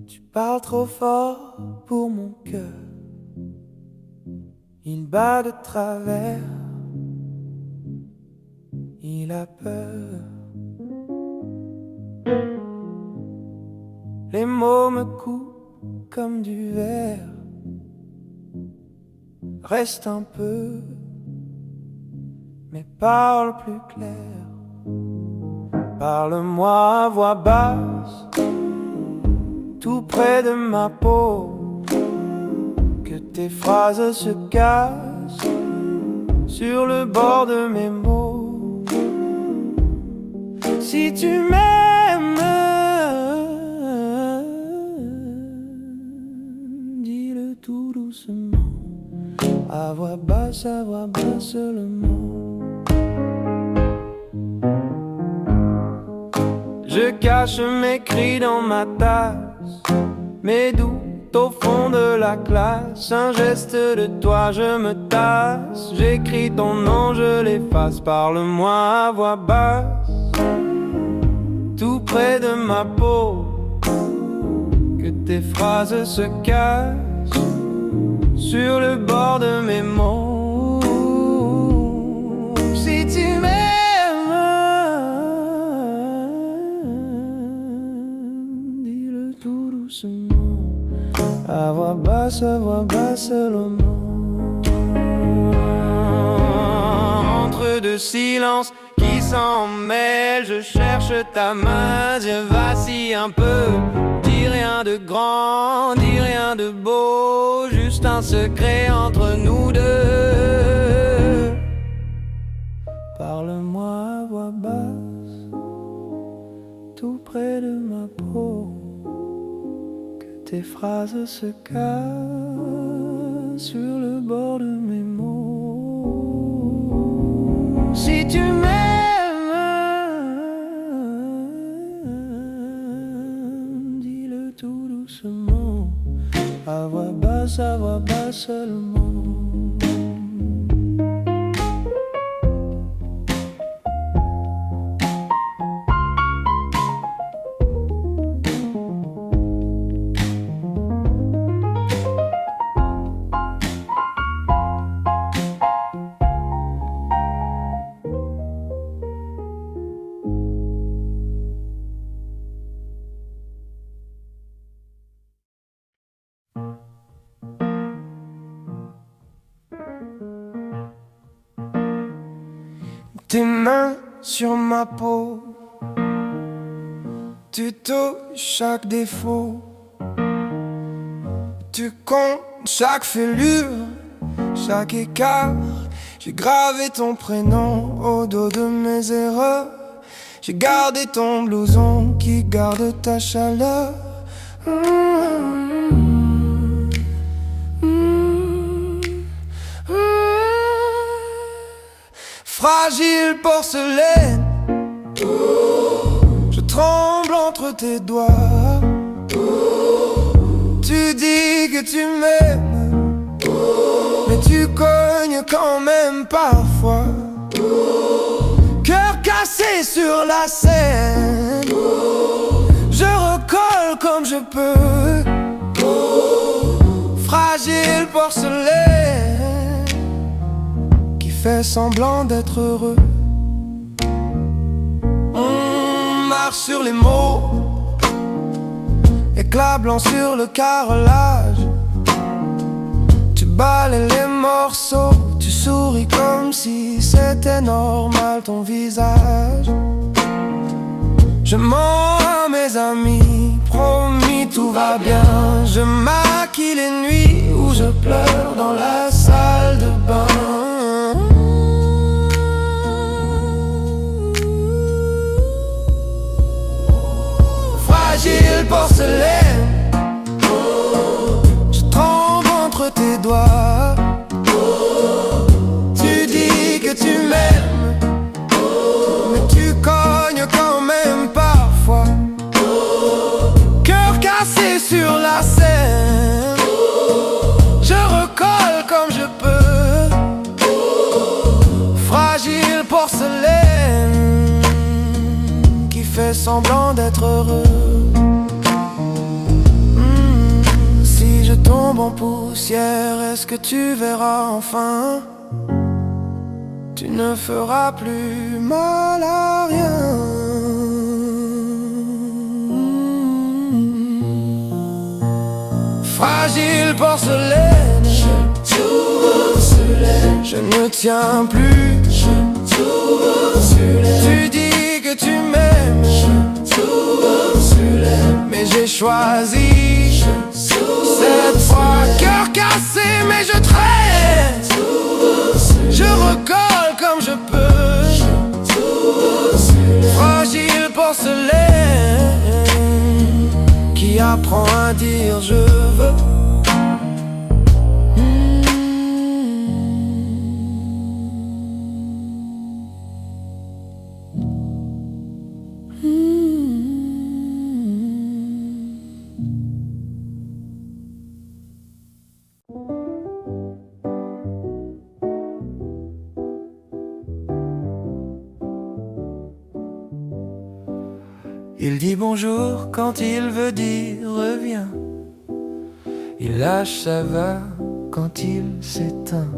Tu parles trop fort pour mon cœur, il bat de travers, il a peur. Les mots me coupent comme du verre. Reste un peu, mais parle plus clair. Parle-moi à voix basse, tout près de ma peau, que tes phrases se cassent sur le bord de mes mots. Si tu m'aimes, dis-le tout doucement, à voix basse seulement. Je cache mes cris dans ma tasse, mes doutes au fond de la classe. Un geste de toi, je me tasse. J'écris ton nom, je l'efface. Parle-moi à voix basse, tout près de ma peau, que tes phrases se cassent sur le bord de mes mots. Si tu m'aimes, dis-le tout doucement, à voix basse seulement. Entre deux silences qui s'en mêlent, je cherche ta main, je vacille un peu. Dis rien de grand, dis rien de beau, juste un secret entre nous deux. Parle-moi à voix basse, tout près de ma peau, que tes phrases se cassent sur le bord de mes mots. Si tu m'aimes, dis-le tout doucement, à voix basse seulement. Tes mains sur ma peau, tu touches chaque défaut, tu comptes chaque fêlure, chaque écart. J'ai gravé ton prénom au dos de mes erreurs. J'ai gardé ton blouson qui garde ta chaleur. Fragile porcelaine, je tremble entre tes doigts. Tu dis que tu m'aimes, mais tu cognes quand même parfois. Cœur cassé sur la scène, je recolle comme je peux. Fragile porcelaine qui fait semblant d'être heureux. On marche sur les mots, éclat blanc sur le carrelage. Tu balayes les morceaux, tu souris comme si c'était normal ton visage. Je mens à mes amis, promis tout va bien. Je maquille les nuits où je pleure dans la salle de bain. Fragile porcelaine, je tremble entre tes doigts. Tu dis que tu m'aimes, mais tu cognes quand même parfois. Cœur cassé sur la scène. Je recolle comme je peux. Fragile porcelaine qui fait semblant d'être heureux. Si je tombe en poussière, est-ce que tu verras enfin? Tu ne feras plus mal à rien. Fragile porcelaine, je ne tiens plus. Tu dis que tu m'aimes, mais j'ai choisi cette fois. Cœur cassé, mais je traîne. Je recolle comme je peux. Fragile porcelaine qui apprend à dire je veux. Il dit bonjour quand il veut dire reviens. Il lâche sa va quand il s'éteint.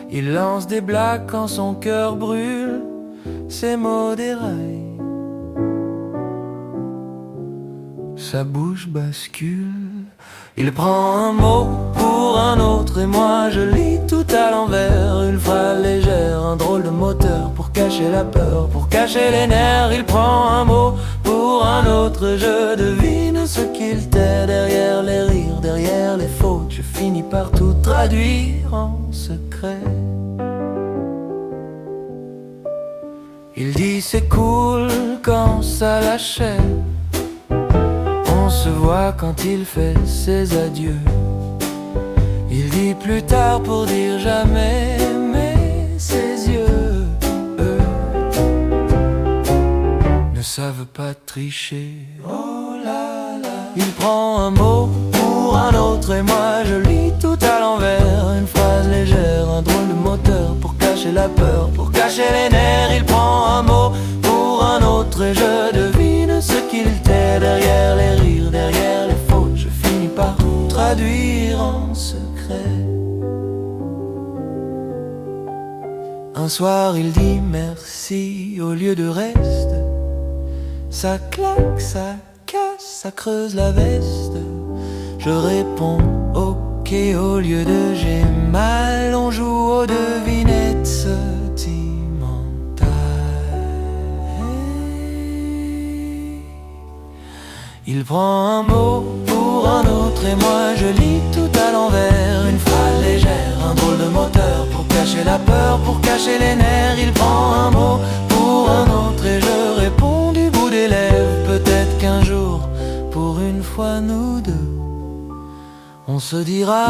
Il lance des blagues quand son cœur brûle. Ses mots déraillent. Sa bouche bascule. Il prend un mot pour un autre et moi je lis tout à l'envers. Une phrase légère, un drôle de moteur pour cacher la peur, pour cacher les nerfs. Il prend un mot pour un autre, je devine ce qu'il tait. Derrière les rires, derrière les fautes, je finis par tout traduire en secret. Il dit c'est cool quand ça l'achève. On se voit quand il fait ses adieux. Il dit plus tard pour dire jamais, mais ses yeux, eux, ne savent pas tricher. Oh là là. Il prend un mot pour un autre et moi je lis tout à l'envers. Une phrase légère, un drôle de moteur pour cacher la peur, pour cacher les nerfs. Il prend un mot pour un autre et je devine ce qu'il tait. Derrière les rires, derrière les fautes, je finis par traduire en secret. Un soir il dit merci au lieu de reste. Ça claque, ça casse, ça creuse la veste. Je réponds ok au lieu de j'ai mal. On joue aux devinettes sentimentales. Il prend un mot pour un autre et moi je lis tout à l'envers. Une phrase légère, un drôle de moteur pour cacher la peur, pour cacher les nerfs. Il prend un mot pour un autre et je réponds du bout des lèvres. Peut-être qu'un jour, pour une fois nous deux, on se dira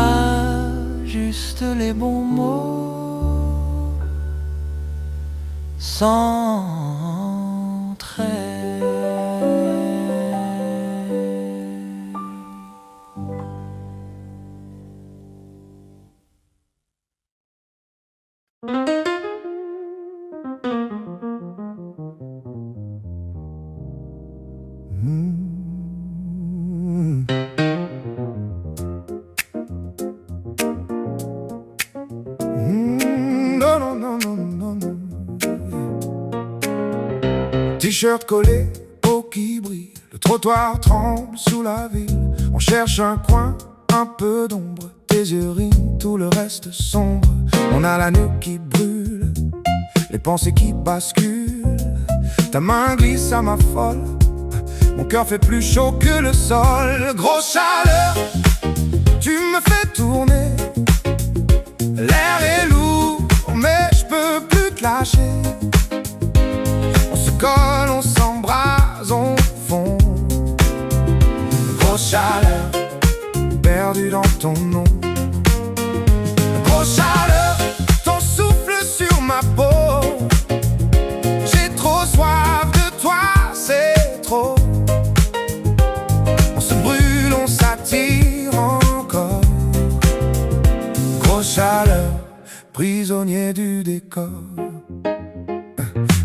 juste les bons mots sans trait. T-shirt collé, peau qui brille, le trottoir tremble sous la ville. On cherche un coin, un peu d'ombre, tes yeux riment, tout le reste sombre. On a la nuque qui brûle, les pensées qui basculent. Ta main glisse à ma folle, mon cœur fait plus chaud que le sol. Grosse chaleur, tu me fais tourner. L'air est lourd, mais je peux plus te lâcher. On se colle, on s'embrase, on fond. Grosse chaleur, perdu dans ton nom. Grosse chaleur, ton souffle sur ma peau. J'ai trop soif de toi, c'est trop. On chaleur, prisonnier du décor.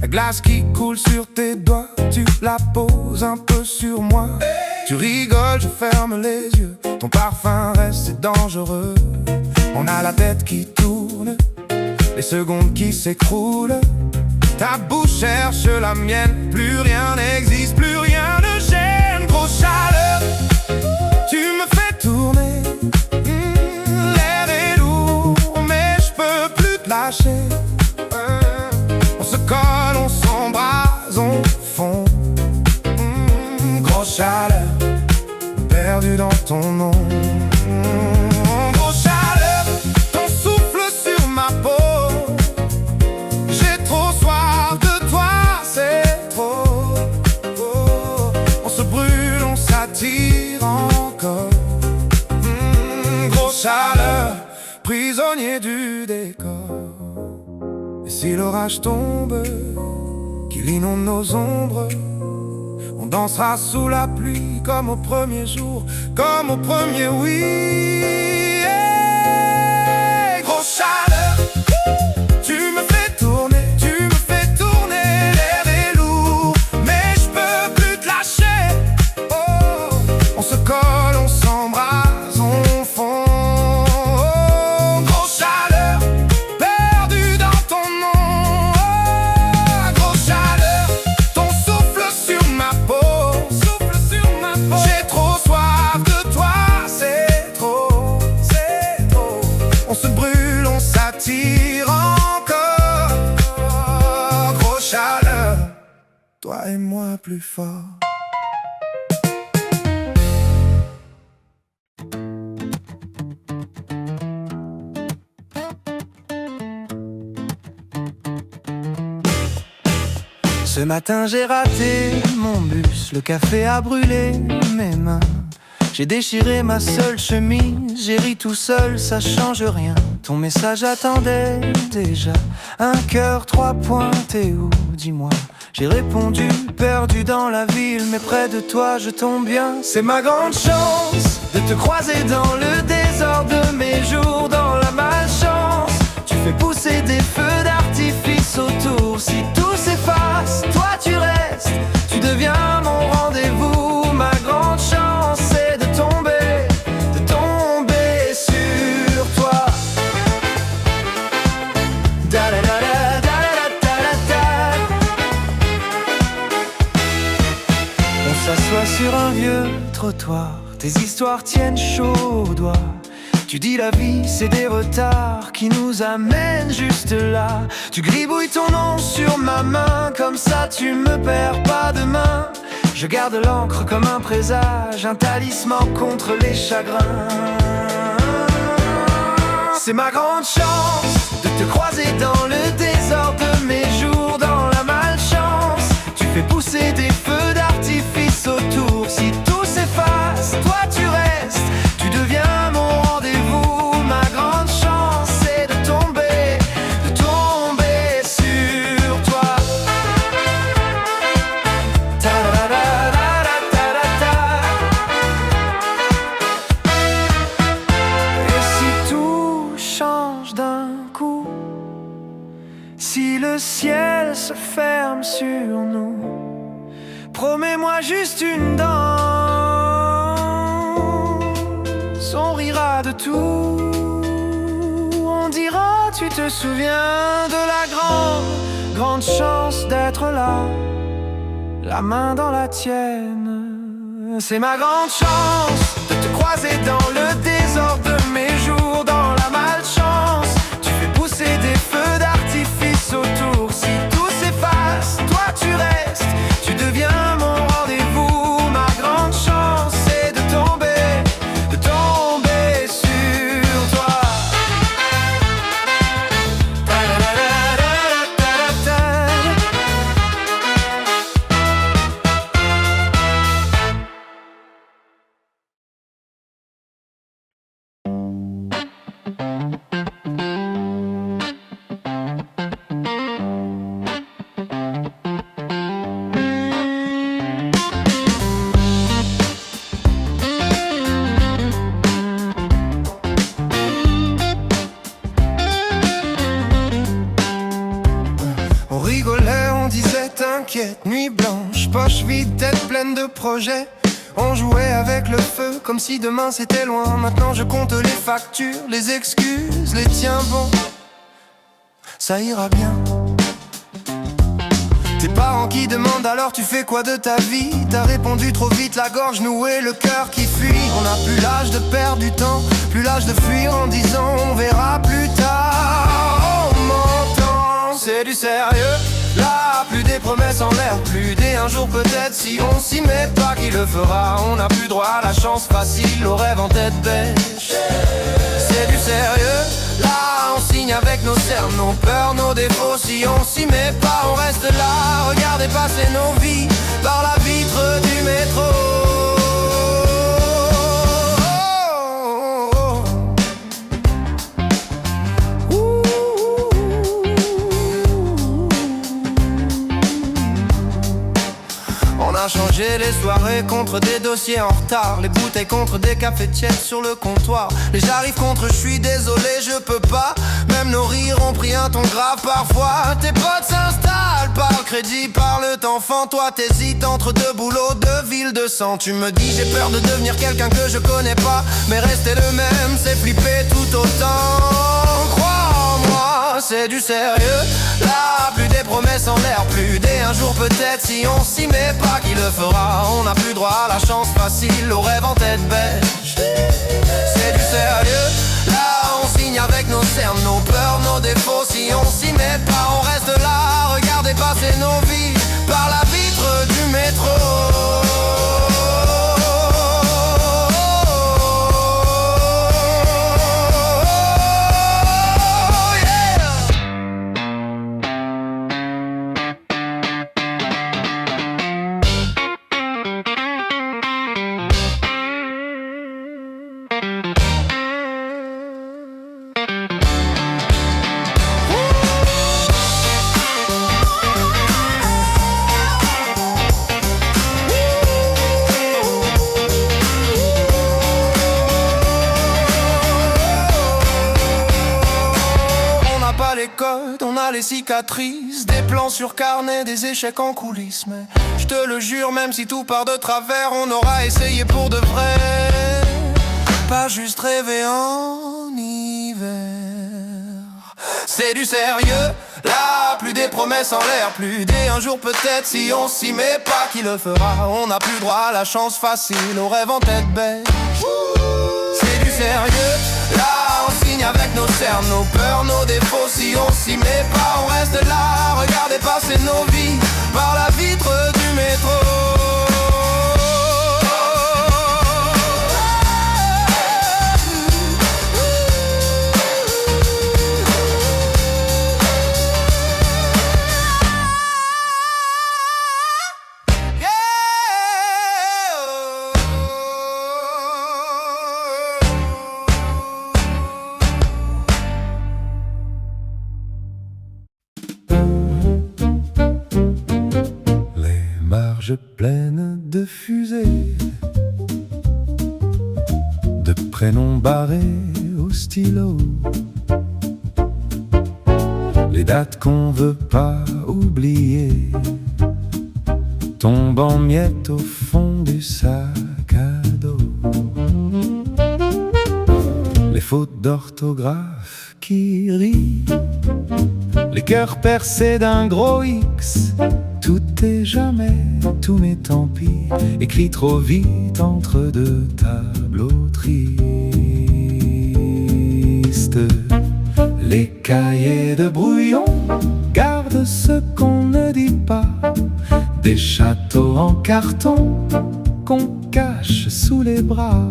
La glace qui coule sur tes doigts, tu la poses un peu sur moi. Tu rigoles, je ferme les yeux, ton parfum reste c'est dangereux. On a la tête qui tourne, les secondes qui s'écroulent. Ta bouche cherche la mienne, plus rien n'existe, plus rien ne gêne. Grosse chaleur, tu me fais tourner. L'air est lourd, mais je peux plus te lâcher. On se colle, on s'embrase, on fond. Grosse chaleur, perdu dans ton nom. Grosse chaleur, ton souffle sur ma peau. J'ai trop soif de toi, c'est trop. On se brûle, on s'attire encore. Grosse chaleur, prisonnier du décor. Et si l'orage tombe, qu'il inonde nos ombres, on dansera sous la pluie comme au premier jour, comme au premier oui. Hey, grosse chaleur, tu me fais tourner, tu me fais tourner. L'air est lourd, mais je peux plus te lâcher. Oh, on se colle, on s'embrase, on fond. Oh, grosse chaleur, perdu dans ton nom. Oh, grosse chaleur, ton souffle sur ma peau. Souffle sur ma peau. J'ai trop soif de toi, c'est trop, c'est trop. On se brûle, on s'attire encore. Grosse chaleur, toi et moi plus fort. Ce matin j'ai raté mon bus, le café a brûlé mes mains. J'ai déchiré ma seule chemise, j'ai ri tout seul, ça change rien. Ton message attendait déjà, un cœur, 3 points, t'es où, dis-moi. J'ai répondu, perdu dans la ville, mais près de toi je tombe bien. C'est ma grande chance de te croiser dans le désordre de mes jours, dans la malchance. Tu fais pousser des feux d'artifice autour, si tout s'efface, toi tu restes, tu deviens mon rendez-vous. Ma grande chance c'est de tomber sur toi. Da da da da da da da da. On s'assoit sur un vieux trottoir, tes histoires tiennent chaud au doigt. Tu dis la vie c'est des retards qui nous amènent juste là. Tu gribouilles ton nom sur ma main, comme ça tu me perds pas demain. Je garde l'encre comme un présage, un talisman contre les chagrins. C'est ma grande chance de te croiser dans le désordre de mes jours, dans la malchance. Tu fais pousser des feux d'artifice autour, si tout s'efface, toi tu restes, tu deviens mon rendez-vous. Ma grande chance c'est de tomber sur toi. Ta-da-da-da-da-da-da-da. Et si tout change d'un coup, si le ciel se ferme sur nous, promets-moi juste une danse, on rira de tout. On dira tu te souviens de la grande chance d'être là, la main dans la tienne. C'est ma grande chance de te croiser dans le désordre de mes jours, dans la malchance. Tu fais pousser des feux d'artifice autour, si tout s'efface, toi tu restes, tu deviens mon rendez-vous. Ma grande chance c'est de tomber sur toi. nuit blanche, poche vide, tête pleine de projets. On jouait avec le feu comme si demain c'était loin. Maintenant je compte les factures, les excuses, les tiens bon. Ça ira bien. Tes parents qui demandent alors tu fais quoi de ta vie? T'as répondu trop vite, la gorge nouée, le cœur qui fuit. On n'a plus l'âge de perdre du temps, plus l'âge de fuir en disant on verra plus tard. On m'entend, c'est du sérieux. Là, plus des promesses en l'air, plus des un jour peut-être. Si on s'y met pas, qui le fera? On n'a plus droit à la chance facile, au rêve en tête bêche. C'est du sérieux. Là, on signe avec nos cernes, nos peurs, nos défauts. Si on s'y met pas, on reste là. Regardez passer nos vies par la vitre du métro. On a changé les soirées contre des dossiers en retard, les bouteilles contre des cafés tièdes sur le comptoir. Les j'arrive contre je suis désolé, je peux pas. Même nos rires ont pris un ton grave parfois. Tes potes s'installent par le crédit, par le temps fend. Toi t'hésites entre deux boulots, deux villes de sang. Tu me dis j'ai peur de devenir quelqu'un que je connais pas, mais rester le même c'est flipper tout autant. Crois-moi, c'est du sérieux. Là, plus des promesses en l'air, plus des un jour peut-être. Si on s'y met pas, qui le fera? On n'a plus droit à la chance facile, au rêve en tête bêche. C'est du sérieux. Là, on signe avec nos cernes, nos peurs, nos défauts. Si on s'y met pas, on reste là. Regardez passer nos vies par la vitre du métro. On a les cicatrices, des plans sur carnet, des échecs en coulisses. Mais je te le jure, même si tout part de travers, on aura essayé pour de vrai. Pas juste rêver en hiver. C'est du sérieux. Là, plus des promesses en l'air, plus des un jour peut-être. Si on s'y met pas, qui le fera? On n'a plus droit à la chance facile, au rêve en tête bêche. C'est du sérieux. Là, on signe avec nos cernes, nos peurs, nos défauts. Si on s'y met pas, on reste là. Regardez passer nos vies par la vitre du métro. Pleine de fusées, de prénoms barrés au stylo, les dates qu'on veut pas oublier tombent en miettes au fond du sac à dos. Les fautes d'orthographe qui rient, les cœurs percés d'un gros X. Tout est jamais, tout mais tant pis, écrit trop vite entre deux tableaux tristes. Les cahiers de brouillon gardent ce qu'on ne dit pas, des châteaux en carton qu'on cache sous les bras.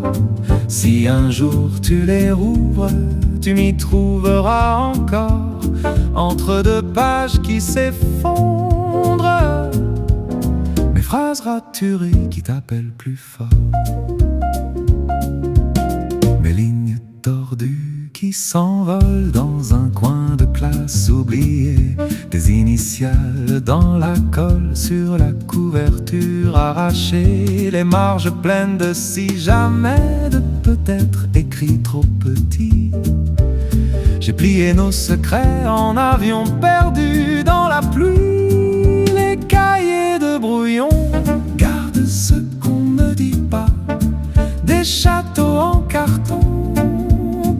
Si un jour tu les rouvres, tu m'y trouveras encore, entre deux pages qui s'effondrent. Mes phrases raturées qui t'appellent plus fort, mes lignes tordues qui s'envolent dans un coin de classe oublié, des initiales dans la colle sur la couverture arrachée, les marges pleines de si jamais, de peut-être écrit trop petit. J'ai plié nos secrets en avions perdus dans la pluie, les cahiers de brouillon. Garde ce qu'on ne dit pas, Des châteaux en carton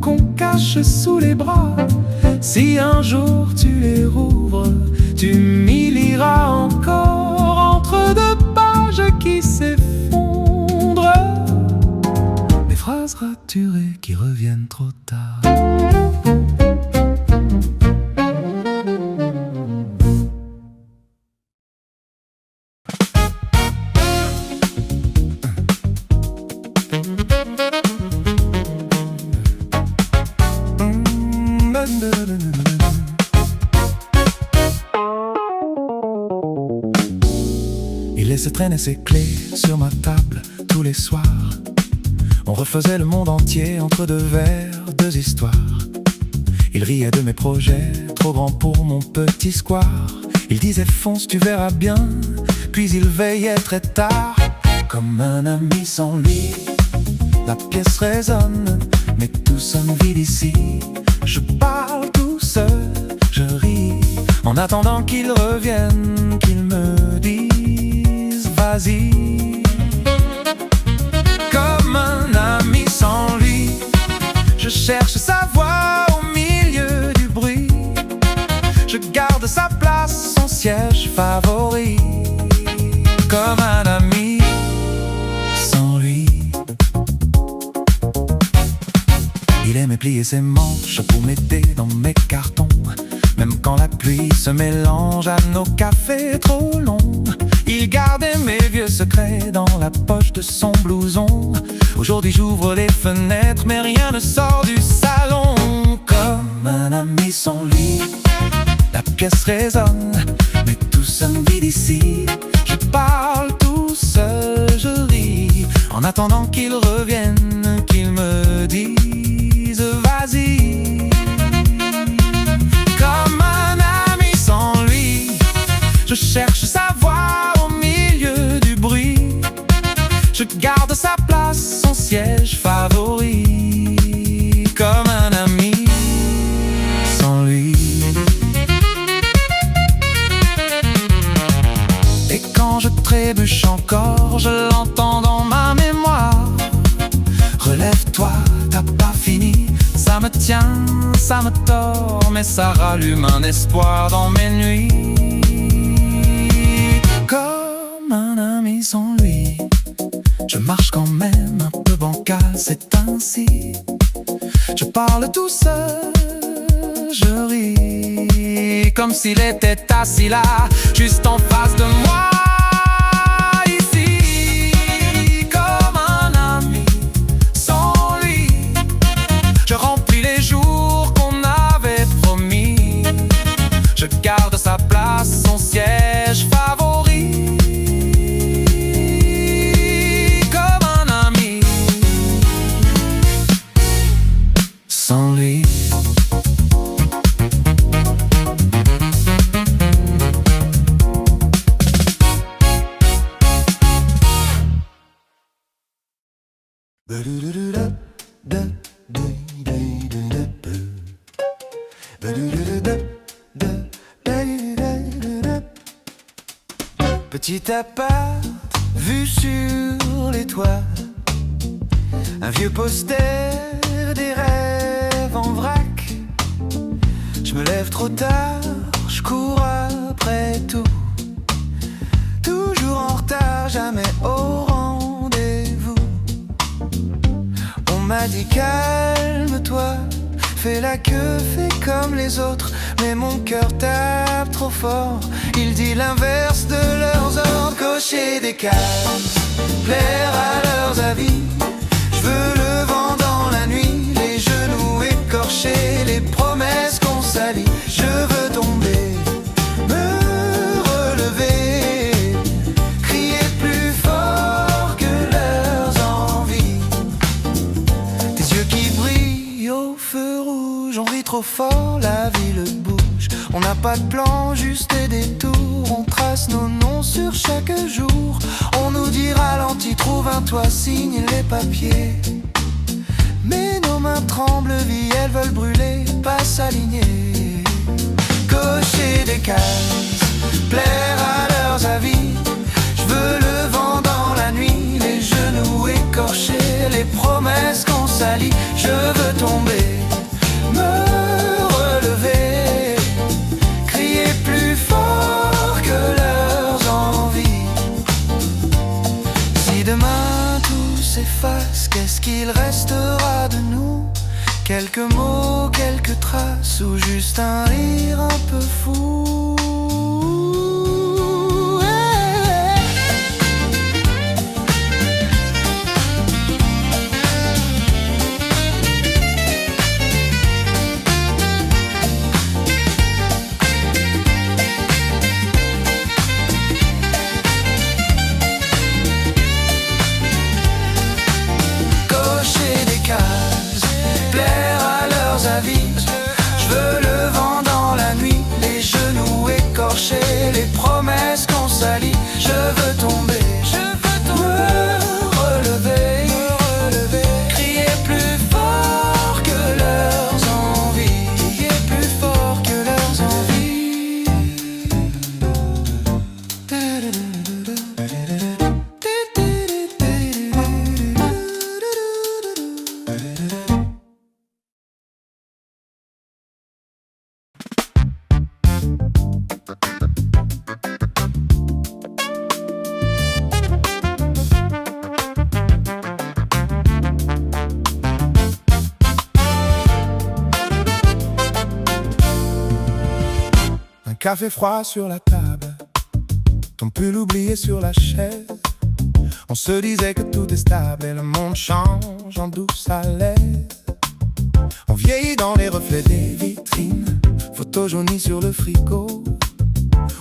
qu'on cache sous les bras. Si un jour tu les rouvres, tu m'y liras encore entre deux pages qui s'effondrent. des phrases raturées qui reviennent trop tard. Il laissait traîner ses clés sur ma table tous les soirs. On refaisait le monde entier entre deux vers, deux histoires. Il riait de mes projets, trop grands pour mon petit square. Il disait fonce, tu verras bien, puis il veillait très tard. Comme un ami sans lui, la pièce résonne, mais tout sonne vide ici. Je parle tout seul, je ris, en attendant qu'il revienne, qu'il me dise vas-y. Comme un ami sans lui, je cherche sa voix au milieu du bruit. Je garde sa place, son siège favori. Comme un ami sans lui. Il aimait plier ses manches pour m'aider dans mes cartons. Même quand la pluie se mélange à nos cafés trop longs. Il gardait mes vieux secrets dans la poche de son blouson. Aujourd'hui j'ouvre les fenêtres mais rien ne sort du salon. Comme un ami sans lui, la pièce résonne, mais tout sonne vide ici. Je parle tout seul, je ris, en attendant qu'il revienne, qu'il me dise vas-y. Comme un ami sans lui, je cherche sa voix au milieu du bruit. Je garde sa place, son siège favori. Comme un ami sans lui. Et quand je trébuche encore, je l'entends dans ma mémoire. Relève-toi, t'as pas fini. Ça me tient, ça me tord, mais ça rallume un espoir dans mes nuits. Comme un ami sans lui, je marche quand même un peu bancal, c'est ainsi. Je parle tout seul, je ris, comme s'il était assis là, juste en face de moi. Ici, comme un ami sans lui, je remplis les jours qu'on avait promis. Je garde sa place, son siège favori. Comme un ami sans lui. Petit appart, vue sur les toits, un vieux poster, des rêves en vrac. Je me lève trop tard, je cours après tout. Toujours en retard, jamais au rendez-vous. On m'a dit calme-toi, fais la queue, fais comme les autres. Mais mon cœur tape trop fort, il dit l'inverse de leurs ordres. Cocher des cases, plaire à leurs avis. Je veux le vent dans la nuit, les genoux écorchés, les promesses qu'on salit. Je veux tomber, me relever, crier plus fort que leurs envies. Tes yeux qui brillent au feu rouge, on vit trop fort, la ville bouge. On n'a pas de plan, juste des détours. On trace nos noms sur chaque jour. On nous dit ralentis, trouve un toit, signe les papiers. Mais nos mains tremblent, vie, elles veulent brûler, pas s'aligner. Cocher des cases, plaire à leurs avis. veux le vent dans la nuit, les genoux écorchés, les promesses qu'on salit. Je veux tomber, me relever, crier plus fort que leurs envies. Si demain tout s'efface, qu'est-ce qu'il restera de nous? Quelques mots, quelques traces, ou juste un rire un peu fou. Cocher des cases, plaire à leurs avis. Je veux le vent dans la nuit, les genoux écorchés, les promesses qu'on salit. Je veux tomber, me relever, crier plus fort que leurs envies, crier plus fort que leurs envies. Un café froid sur la table, ton pull oublié sur la chaise. On se disait que tout est stable et le monde change en douce à l'aise. On vieillit dans les reflets des vitrines, photos jaunies sur le frigo.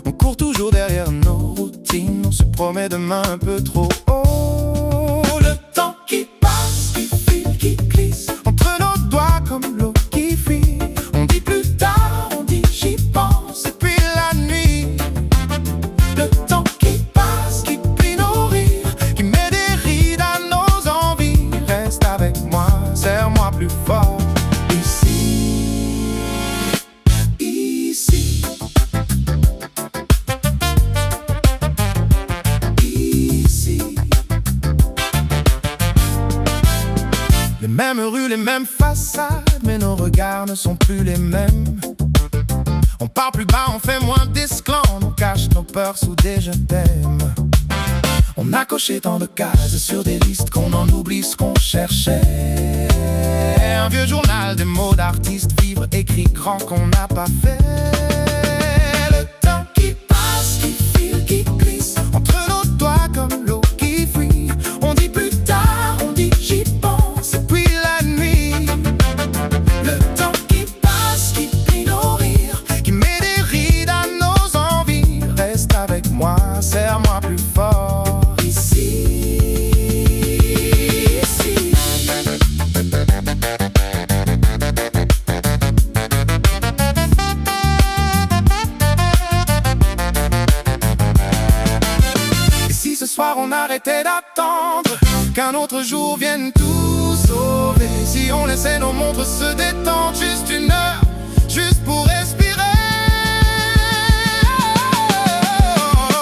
On court toujours derrière nos routines, on se promet demain un peu trop haut. Le temps qui passe, qui file, qui glisse entre nos doigts comme l'eau qui fuit. On dit plus tard, on dit j'y pense, et puis la nuit. Le temps qui passe, qui plie nos rires, qui met des rides à nos envies. Reste avec moi, serre-moi plus fort. Ici, les mêmes rues, les mêmes façades, mais nos regards ne sont plus les mêmes. On parle plus bas, on fait moins d'esclans, on cache nos peurs sous des je t'aime. On a coché tant de cases sur des listes qu'on en oublie ce qu'on cherchait. Un vieux journal, des mots d'artistes, vivre écrit grand qu'on n'a pas fait. Le temps qui passe, qui file, qui glisse entre nos doigts comme l'eau qui fuit. On dit plus tard, on dit j'y pense, et puis la nuit. Le temps qui passe, qui plie nos rires, qui met des rides à nos envies. Reste avec moi, serre-moi plus fort. On arrêtait d'attendre qu'un autre jour vienne tout sauver. Si on laissait nos montres se détendre juste une heure, juste pour respirer.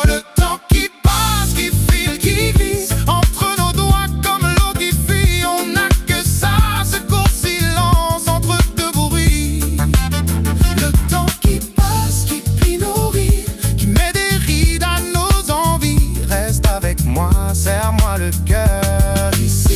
Le temps qui passe, qui file, qui glisse entre nos doigts comme l'eau qui fuit. On n'a que ça, ce court silence entre deux bruits. Le temps qui passe, qui plie nos rires, qui met des rides à nos envies. Reste avec moi, serre-moi le cœur ici.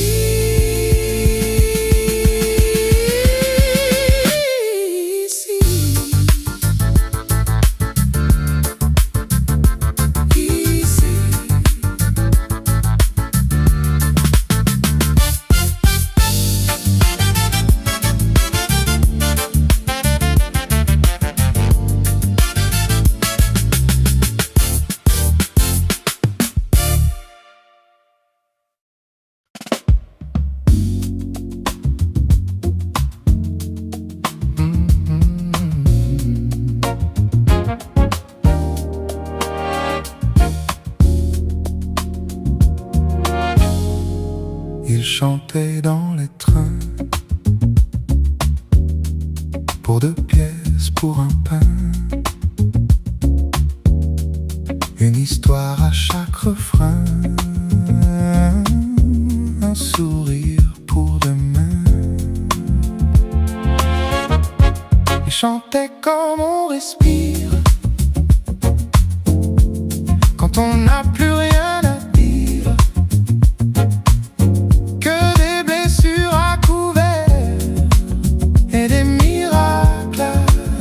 Il chantait dans les trains, pour 2 pièces, pour un pain. Une histoire à chaque refrain, un sourire pour demain. Ils chantaient comme on respire, quand on n'a plus rien à dire, que des blessures à couvert et des miracles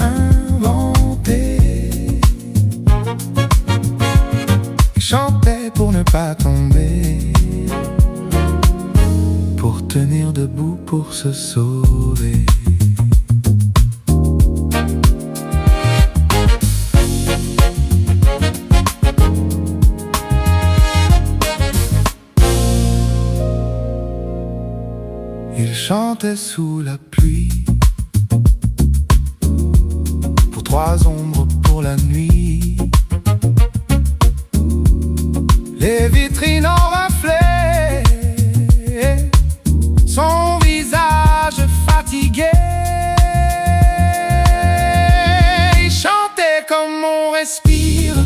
à inventer. Ils chantaient pour ne pas tomber, pour tenir debout, pour se sauver. Ils chantaient sous la pluie, pour trois ombres pour la nuit. Les vitrines en reflet, son visage fatigué. Ils chantaient comme on respire,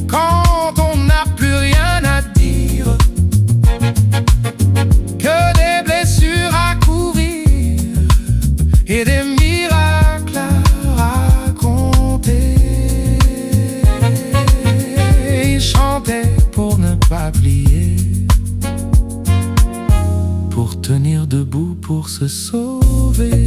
quand on n'a plus rien à dire, que des blessures à couvrir et des miracles à raconter. Ils chantaient pour ne pas plier, pour tenir debout, pour se sauver.